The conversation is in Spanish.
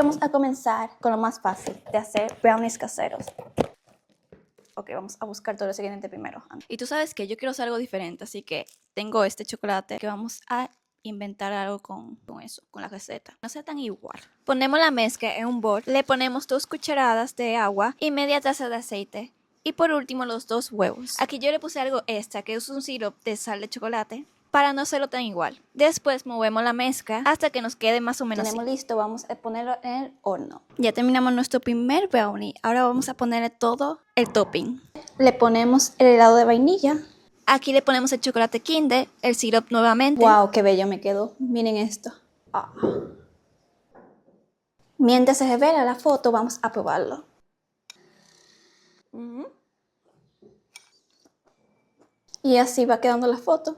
Vamos a comenzar con lo más fácil de hacer brownies caseros. Ok, vamos a buscar todo lo siguiente primero. Y tú sabes que yo quiero hacer algo diferente, así que tengo este chocolate que vamos a inventar algo con eso, con la receta. No sea tan igual. Ponemos la mezcla en un bol, le ponemos 2 cucharadas de agua y media taza de aceite. Y por último los 2 huevos. Aquí yo le puse algo extra, que es un sirope de sal de chocolate, para no hacerlo tan igual. Después movemos la mezcla hasta que nos quede más o menos así. Tenemos listo, vamos a ponerlo en el horno. Ya terminamos nuestro primer brownie. Ahora vamos a ponerle todo el topping. Le ponemos el helado de vainilla. Aquí le ponemos el chocolate Kinder, el sirope nuevamente. ¡Wow! ¡Qué bello me quedó! Miren esto. Ah. Mientras se revela la foto, vamos a probarlo. Y así va quedando la foto.